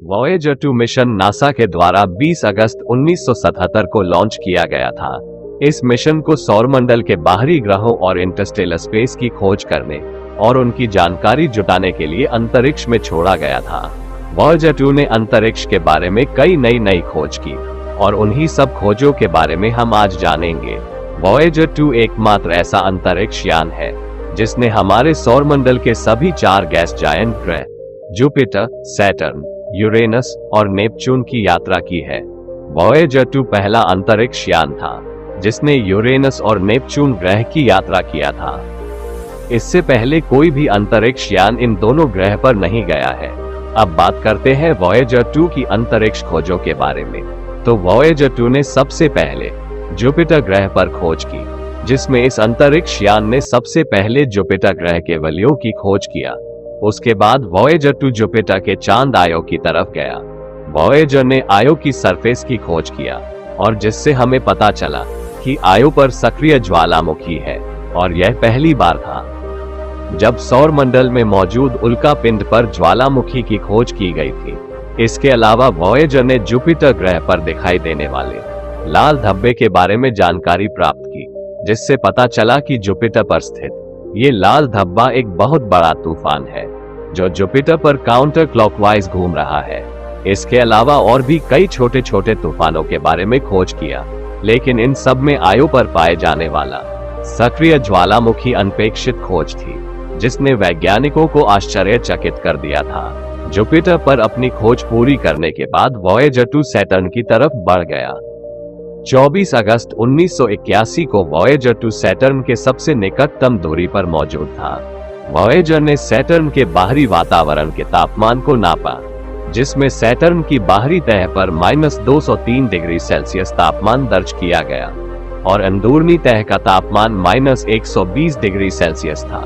Voyager 2 mission NASA के द्वारा 20 अगस्त 1977 को लॉन्च किया गया था। इस मिशन को सौरमंडल के बाहरी ग्रहों और इंटरस्टेलर स्पेस की खोज करने और उनकी जानकारी जुटाने के लिए अंतरिक्ष में छोड़ा गया था। वॉयेजर 2 ने अंतरिक्ष के बारे में कई नई खोज की और उन्हीं सब खोजों के बारे में हम आज जानेंगे। वॉयेजर 2 एकमात्र ऐसा अंतरिक्ष यान है जिसने हमारे सौरमंडल के सभी 4 गैस जायंट ग्रह जुपिटर, सैटर्न, यूरेनस और नेपच्यून की यात्रा की है। वॉयेजर 2 पहला अंतरिक्ष यान था जिसने यूरेनस और नेपच्यून ग्रह की यात्रा किया था। इससे पहले कोई भी अंतरिक्ष यान इन दोनों ग्रह पर नहीं गया है। अब बात करते हैं वॉयेजर 2 की अंतरिक्ष खोजों के बारे में। तो वॉयेजर 2 ने सबसे पहले जुपिटर ग्रह पर खोज की, जिसमें इस अंतरिक्ष यान ने सबसे पहले जुपिटर ग्रह के वलयों की खोज किया। उसके बाद वॉयेजर 2 जुपिटर के चांद आयो की तरफ गया। वॉयेजर ने आयो की सरफेस की खोज किया और जिससे हमें पता चला कि आयो पर सक्रिय ज्वालामुखी है, और यह पहली बार था जब सौरमंडल में मौजूद उल्का पिंड पर ज्वालामुखी की खोज की गई थी। इसके अलावा वॉयेजर ने जुपिटर ग्रह पर दिखाई देने वाले लाल धब्बे के बारे में जानकारी प्राप्त की, जिससे पता चला कि जुपिटर पर स्थित ये लाल धब्बा एक बहुत बड़ा तूफान है जो जुपिटर पर काउंटर क्लॉकवाइज घूम रहा है। इसके अलावा और भी कई छोटे छोटे तूफानों के बारे में खोज किया, लेकिन इन सब में आयो पर पाए जाने वाला सक्रिय ज्वालामुखी अनपेक्षित खोज थी, जिसने वैज्ञानिकों को आश्चर्यचकित कर दिया था। जुपिटर पर अपनी खोज पूरी करने के बाद वॉयेजर 2 सैटर्न की तरफ बढ़ गया। 24 अगस्त 1981 को वॉयेजर 2 सैटर्न के सबसे निकटतम दूरी पर मौजूद था। वॉयेजर ने सैटर्न के बाहरी वातावरण के तापमान को नापा, जिसमें सैटर्न की बाहरी तह पर -203 डिग्री सेल्सियस तापमान दर्ज किया गया और अंदरूनी तह का तापमान -120 डिग्री सेल्सियस था।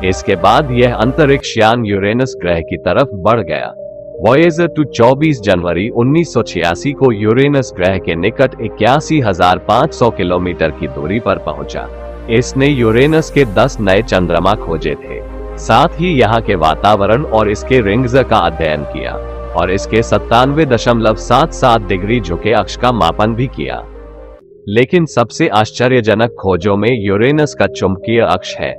इसके बाद यह अंतरिक्ष यान यूरेनस ग्रह की तरफ बढ़ गया। वॉयेजर 2 24 जनवरी 1986 को यूरेनस ग्रह के निकट 81,500 किलोमीटर की दूरी पर पहुंचा। इसने यूरेनस के 10 नए चंद्रमा खोजे थे, साथ ही यहाँ के वातावरण और इसके रिंग्स का अध्ययन किया और इसके 97.77 डिग्री झुके अक्ष का मापन भी किया। लेकिन सबसे आश्चर्यजनक खोजों में यूरेनस का चुंबकीय अक्ष है,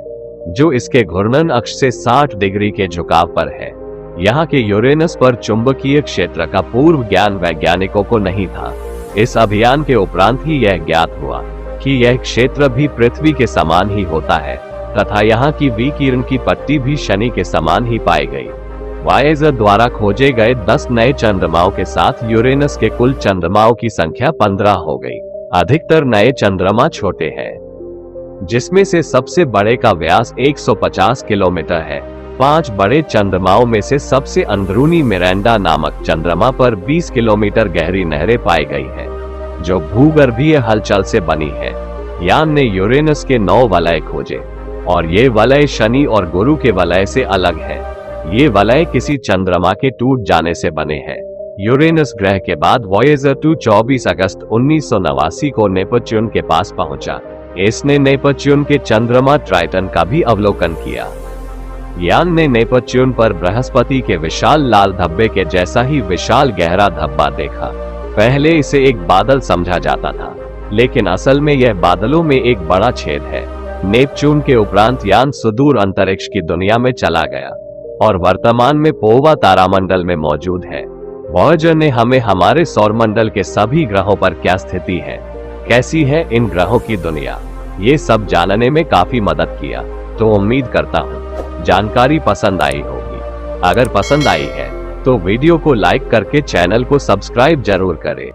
जो इसके घूर्णन अक्ष से 60 डिग्री के झुकाव पर है। यहाँ के यूरेनस पर चुंबकीय क्षेत्र का पूर्व ज्ञान वैज्ञानिकों को नहीं था। इस अभियान के उपरांत ही यह ज्ञात हुआ कि यह क्षेत्र भी पृथ्वी के समान ही होता है तथा यहाँ की विकिरण की पट्टी भी शनि के समान ही पाई गई। वॉयेजर द्वारा खोजे गए 10 नए चंद्रमाओं के साथ यूरेनस के कुल चंद्रमाओं की संख्या 15 हो गई। अधिकतर नए चंद्रमा छोटे हैं, जिसमें से सबसे बड़े का व्यास 150 किलोमीटर है। 5 बड़े चंद्रमाओं में से सबसे अंदरूनी मिरांडा नामक चंद्रमा पर 20 किलोमीटर गहरी नहरें पाई गई हैं, जो भूगर्भीय हलचल से बनी है। यान ने यूरेनस के 9 वलय खोजे और ये वलय शनि और गुरु के वलय से अलग है। ये वलय किसी चंद्रमा के टूट जाने से बने हैं। यूरेनस ग्रह के बाद वॉयेजर 2 24 अगस्त 1989 को नेपच्यून के पास पहुंचा। इसने नेपच्यून के चंद्रमा ट्राइटन का भी अवलोकन किया। यान ने नेपच्यून पर बृहस्पति के विशाल लाल धब्बे के जैसा ही विशाल गहरा धब्बा देखा। पहले इसे एक बादल समझा जाता था, लेकिन असल में यह बादलों में एक बड़ा छेद है। नेपच्यून के उपरांत यान सुदूर अंतरिक्ष की दुनिया में चला गया और वर्तमान में पोवा तारामंडल में मौजूद है। वॉयेजर ने हमें हमारे सौरमंडल के सभी ग्रहों पर क्या स्थिति है, कैसी है इन ग्रहों की दुनिया, ये सब जानने में काफी मदद किया। तो उम्मीद करता हूँ जानकारी पसंद आई होगी। अगर पसंद आई है तो वीडियो को लाइक करके चैनल को सब्सक्राइब जरूर करें।